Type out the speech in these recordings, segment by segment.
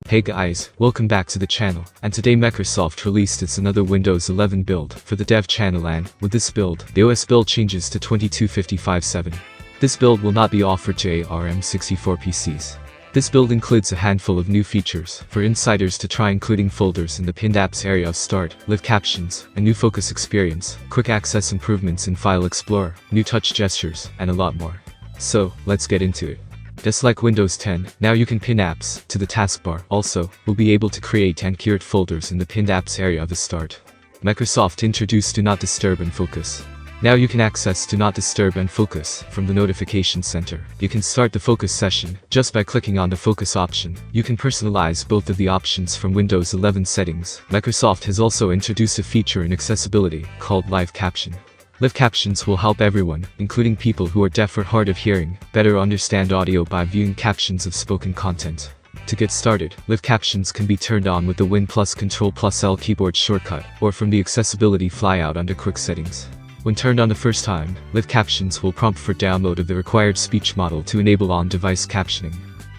Hey guys, welcome back to the channel, and today Microsoft released its another Windows 11 build for the dev channel, and with this build, the OS build changes to 22.55.7. This build will not be offered to ARM64 PCs. This build includes a handful of new features for insiders to try, including folders in the pinned apps area of Start, live captions, a new focus experience, quick access improvements in File Explorer, new touch gestures, and a lot more. So, let's get into it. Just like Windows 10, now you can pin apps to the taskbar. Also, we'll be able to create and curate folders in the pinned apps area of the Start. Microsoft introduced Do Not Disturb and Focus. Now you can access Do Not Disturb and Focus from the notification center. You can start the focus session just by clicking on the focus option. You can personalize both of the options from Windows 11 settings. Microsoft has also introduced a feature in accessibility called Live Caption. Live captions will help everyone, including people who are deaf or hard of hearing, better understand audio by viewing captions of spoken content. To get started, live captions can be turned on with the Win plus Ctrl plus L keyboard shortcut, or from the accessibility flyout under Quick Settings. When turned on the first time, live captions will prompt for download of the required speech model to enable on-device captioning.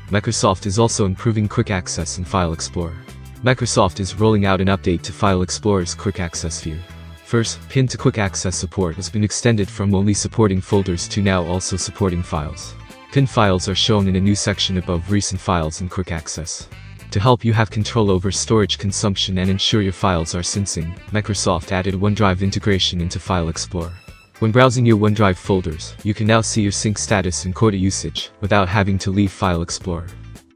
Microsoft is also improving quick access in File Explorer. Microsoft is rolling out an update to File Explorer's quick access view. First, Pin to Quick Access support has been extended from only supporting folders to now also supporting files. Pinned files are shown in a new section above recent files and quick access. To help you have control over storage consumption and ensure your files are syncing, Microsoft added OneDrive integration into File Explorer. When browsing your OneDrive folders, you can now see your sync status and quota usage without having to leave File Explorer.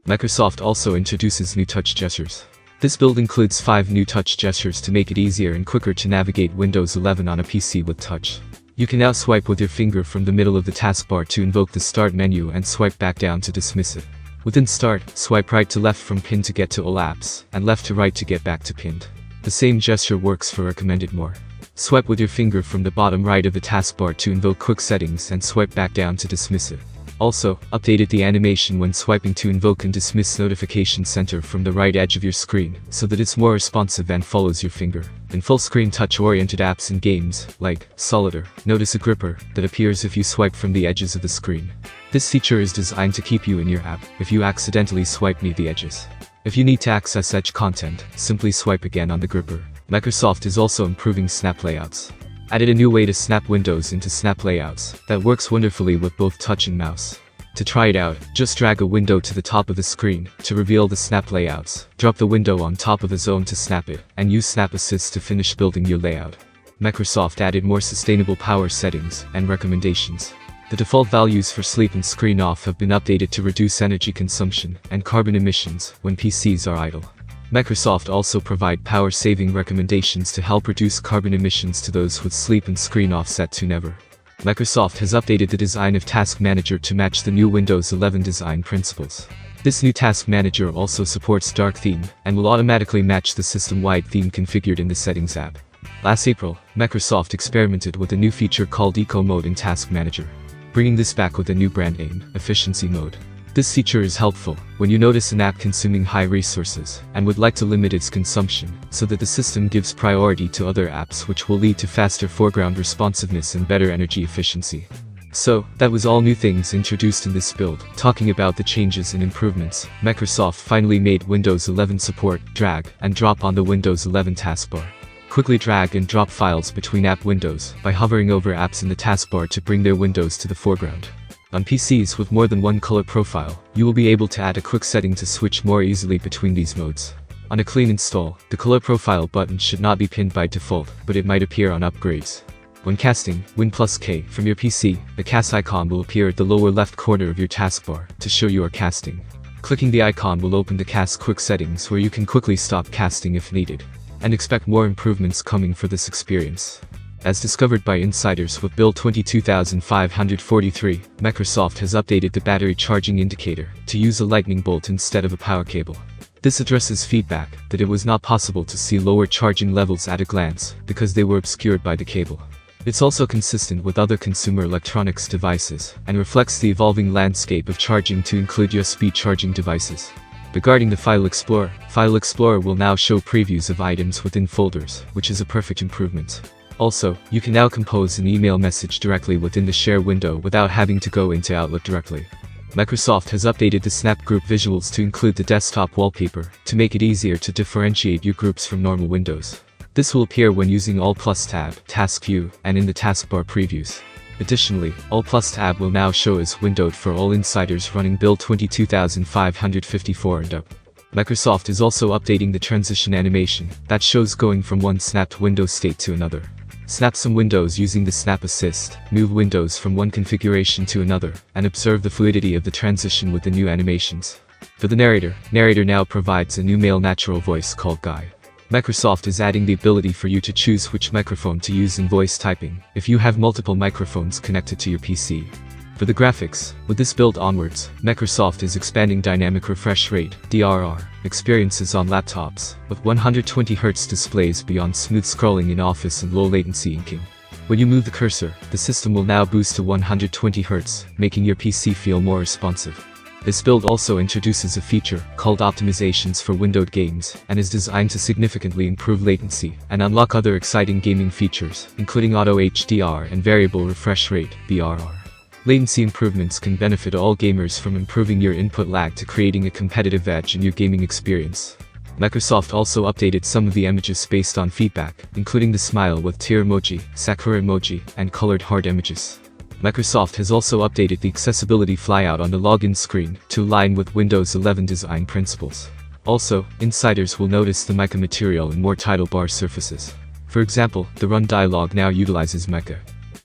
Microsoft also introduces new touch gestures. This build includes 5 new touch gestures to make it easier and quicker to navigate Windows 11 on a PC with touch. You can now swipe with your finger from the middle of the taskbar to invoke the Start menu and swipe back down to dismiss it. Within Start, swipe right to left from Pinned to get to all apps, and left to right to get back to Pinned. The same gesture works for Recommended More. Swipe with your finger from the bottom right of the taskbar to invoke Quick Settings and swipe back down to dismiss it. Also, updated the animation when swiping to invoke and dismiss Notification Center from the right edge of your screen, so that it's more responsive and follows your finger. In full-screen touch-oriented apps and games, like Solitaire, notice a gripper that appears if you swipe from the edges of the screen. This feature is designed to keep you in your app if you accidentally swipe near the edges. If you need to access edge content, simply swipe again on the gripper. Microsoft is also improving snap layouts. Added a new way to snap windows into snap layouts that works wonderfully with both touch and mouse. To try it out, just drag a window to the top of the screen to reveal the snap layouts, drop the window on top of the zone to snap it, and use Snap Assist to finish building your layout. Microsoft added more sustainable power settings and recommendations. The default values for sleep and screen off have been updated to reduce energy consumption and carbon emissions when PCs are idle. Microsoft also provide power-saving recommendations to help reduce carbon emissions to those with sleep and screen off set to never. Microsoft has updated the design of Task Manager to match the new Windows 11 design principles. This new Task Manager also supports dark theme and will automatically match the system-wide theme configured in the Settings app. Last April, Microsoft experimented with a new feature called Eco Mode in Task Manager, bringing this back with a new brand name, Efficiency Mode. This feature is helpful when you notice an app consuming high resources and would like to limit its consumption, so that the system gives priority to other apps, which will lead to faster foreground responsiveness and better energy efficiency. So, that was all new things introduced in this build. Talking about the changes and improvements, Microsoft finally made Windows 11 support drag and drop on the Windows 11 taskbar. Quickly drag and drop files between app windows by hovering over apps in the taskbar to bring their windows to the foreground. On PCs with more than one color profile, you will be able to add a quick setting to switch more easily between these modes. On a clean install, the color profile button should not be pinned by default, but it might appear on upgrades. When casting Win plus K from your PC, the cast icon will appear at the lower left corner of your taskbar to show you are casting. Clicking the icon will open the Cast Quick Settings, where you can quickly stop casting if needed. And expect more improvements coming for this experience. As discovered by insiders with build 22543, Microsoft has updated the battery charging indicator to use a lightning bolt instead of a power cable. This addresses feedback that it was not possible to see lower charging levels at a glance because they were obscured by the cable. It's also consistent with other consumer electronics devices and reflects the evolving landscape of charging to include USB charging devices. Regarding the File Explorer will now show previews of items within folders, which is a perfect improvement. Also, you can now compose an email message directly within the Share window without having to go into Outlook directly. Microsoft has updated the Snap Group visuals to include the desktop wallpaper to make it easier to differentiate your groups from normal windows. This will appear when using All Plus tab, Task View, and in the Taskbar previews. Additionally, All Plus tab will now show as windowed for all insiders running build 22554 and up. Microsoft is also updating the transition animation that shows going from one snapped window state to another. Snap some windows using the Snap Assist, move windows from one configuration to another, and observe the fluidity of the transition with the new animations. For the narrator now provides a new male natural voice called Guy. Microsoft is adding the ability for you to choose which microphone to use in voice typing if you have multiple microphones connected to your PC. For the graphics, with this build onwards, Microsoft is expanding dynamic refresh rate (DRR) experiences on laptops, with 120Hz displays beyond smooth scrolling in Office and low latency inking. When you move the cursor, the system will now boost to 120Hz, making your PC feel more responsive. This build also introduces a feature called optimizations for windowed games and is designed to significantly improve latency and unlock other exciting gaming features, including auto HDR and variable refresh rate (VRR). Latency improvements can benefit all gamers, from improving your input lag to creating a competitive edge in your gaming experience. Microsoft also updated some of the images based on feedback, including the smile with tear emoji, Sakura emoji, and colored heart images. Microsoft has also updated the accessibility flyout on the login screen to align with Windows 11 design principles. Also, insiders will notice the mica material in more title bar surfaces. For example, the Run dialog now utilizes mica.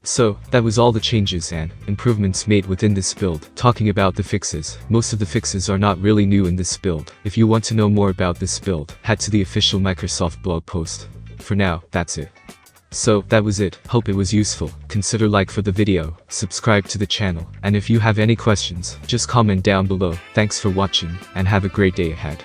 So, that was all the changes and improvements made within this build. Talking about the fixes, most of the fixes are not really new in this build. If you want to know more about this build, head to the official Microsoft blog post. For now, that's it. So, that was it. Hope it was useful. Consider like for the video, subscribe to the channel, and if you have any questions, just comment down below. Thanks for watching, and have a great day ahead.